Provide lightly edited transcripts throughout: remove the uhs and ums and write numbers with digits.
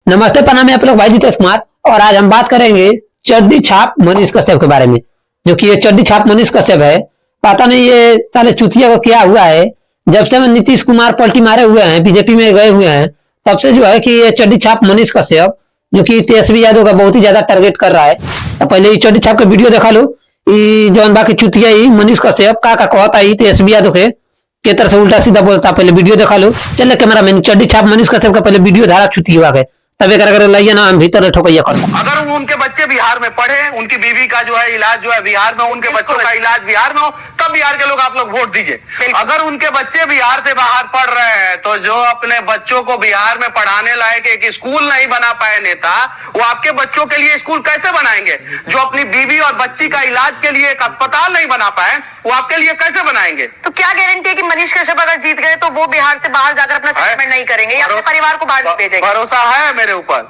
नमस्ते, प्रणाम, आप लोग भाई जितेश कुमार। और आज हम बात करेंगे चड्डी छाप मनीष कश्यप के बारे में। जो कि ये चड्डी छाप मनीष कश्यप है, पता नहीं ये साले चुतिया को क्या हुआ है। जब से नीतीश कुमार पलटी मारे हुए हैं, बीजेपी में गए हुए हैं, तब से जो है कि ये चड्डी छाप मनीष कश्यप जो कि तेजस्वी यादव का बहुत ही ज्यादा टारगेट कर रहा है। तो पहले ये चड्डी छाप का वीडियो देखा लो। जौन बाकी चुतिया ही मनीष कश्यप का कहता ही तेजस्वी यादव के तरह से उल्टा सीधा बोलता। पहले वीडियो देखा लो। चल कैमरा मैन, चड्डी छाप मनीष कश्यप का पहले वीडियो धारा चुतिया गए, तब एक लाइए ना हम भीतर ठोकैया कर। अगर उनके बच्चे बिहार में पढ़े, उनकी बीवी का जो है इलाज जो है बिहार में, उनके बच्चों का इलाज बिहार में हो, तब बिहार के लोग आप लोग वोट दीजिए। अगर उनके बच्चे बिहार से बाहर पढ़ रहे हैं, तो जो अपने बच्चों को बिहार में पढ़ाने लायक एक स्कूल नहीं बना पाए नेता, वो आपके बच्चों के लिए स्कूल कैसे बनाएंगे? जो अपनी बीवी और बच्ची का इलाज के लिए एक अस्पताल नहीं बना पाए, वो आपके लिए कैसे बनाएंगे? तो क्या गारंटी है कि मनीष कश्यप अगर जीत गए तो वो बिहार से बाहर जाकर अपना सेटलमेंट नहीं करेंगे या अपने परिवार को बाहर भेजेंगे? भरोसा है मेरे ऊपर,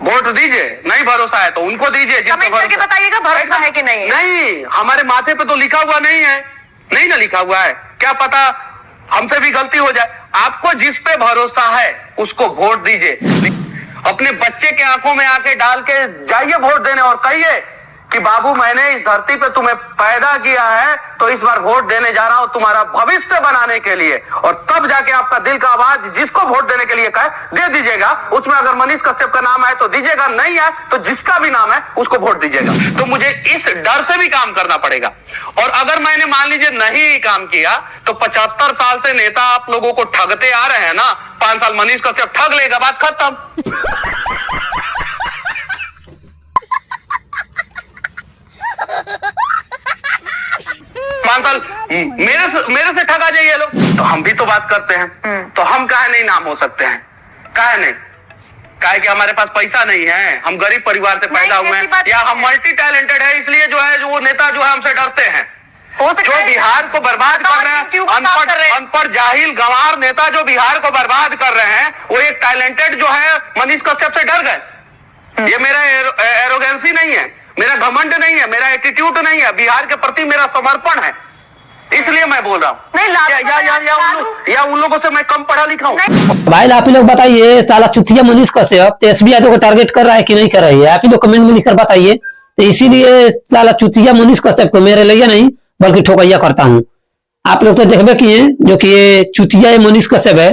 वोट दीजिए। नहीं भरोसा है तो उनको दीजिए। कमेंट करके बताइएगा भरोसा है कि नहीं। नहीं, हमारे माथे पे तो लिखा हुआ नहीं है, नहीं ना लिखा हुआ है, क्या पता हमसे भी गलती हो जाए। आपको जिस पे भरोसा है उसको वोट दीजिए। अपने बच्चे के आंखों में आके डाल के जाइए वोट देने और कहिए कि बाबू मैंने इस धरती पे तुम्हें पैदा किया है, तो इस बार वोट देने जा रहा हूं तुम्हारा भविष्य बनाने के लिए। और तब जाके आपका दिल का आवाज जिसको वोट देने के लिए कहे दे दीजिएगा। उसमें अगर मनीष कश्यप का नाम आए तो दीजिएगा, नहीं आए तो जिसका भी नाम है उसको वोट दीजिएगा। तो मुझे इस डर से भी काम करना पड़ेगा। और अगर मैंने मान लीजिए नहीं काम किया तो 75 साल से नेता आप लोगों को ठगते आ रहे हैं ना, 5 साल मनीष कश्यप ठग लेगा, बात खत्म। 5 साल मेरे से ठगा जाइए लोग, तो हम भी तो बात करते हैं। तो हम काहे नहीं नाम हो सकते हैं? काहे नहीं? काहे कि हमारे पास पैसा नहीं है, हम गरीब परिवार से पैदा हुए हैं, या हम मल्टी टैलेंटेड है, इसलिए जो है वो नेता जो है हमसे डरते हैं। जो बिहार को बर्बाद कर रहे हैं, अनपढ़ जाहिल गंवार नेता जो बिहार को बर्बाद कर रहे हैं, वो एक टैलेंटेड जो है मनीष कश्यप से डर गए। ये मेरा एरोगेंसी नहीं है, मेरा घमंड नहीं है, मेरा एटीट्यूड नहीं है, बिहार के प्रति मेरा समर्पण है, इसलिए मैं बोल रहा हूँ। या उन लोगों से मैं कम पढ़ा लिखा हूँ? भाई आप ही लोग बताइए, साला चुतिया मनीष कश्यप तेजस्वी यादव को टारगेट कर रहा है कि नहीं कर रही है? आप ही लोग कमेंट में लिखकर बताइए। तो इसीलिए साला चुतिया मनीष कश्यप को मेरे लिए नहीं बल्कि ठोकैया करता हूँ। आप लोग तो देखबे किए जो कि ये चुतिया मनीष कश्यप है,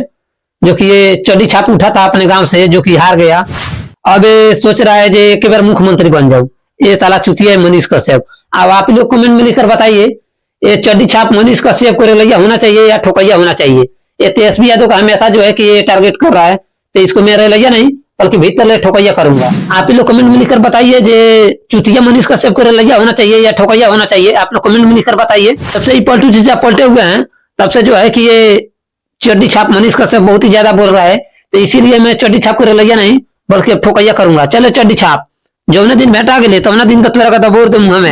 जो कि ये चड्डी छाप उठा था अपने गांव से, जो कि हार गया। अब सोच रहा है जो एक बार मुख्यमंत्री बन जाऊं। ये साला चुतिया मनीष कश्यप। अब आप लोग कमेंट में लिखकर बताइए, ये चड्डी छाप मनीष कश्यप को रैया होना चाहिए या ठोकैया होना चाहिए? ये तेजस्वी यादव का हमेशा जो है कि ये टारगेट कर रहा है, तो इसको मैं रैया नहीं बल्कि भीतर ले ठोकैया करूंगा। आप लोग कमेंट में लिखकर बताइए, जे चुतिया मनीष कश्यप को रैया होना चाहिए या ठोकैया होना चाहिए? आप लोग कमेंट में लिखकर बताइए। तब से ही पलटू चीजा पलटे हुए हैं, तब से जो है कि ये चड्डी छाप मनीष कश्यप बहुत ही ज्यादा बोल रहा है। तो इसीलिए मैं चड्डी छाप को रैया नहीं बल्कि ठोकैया करूंगा। चलो चड्डी छाप, जो दिन भेटा गए तब दिन का तोरा का बोर दे मुंह में।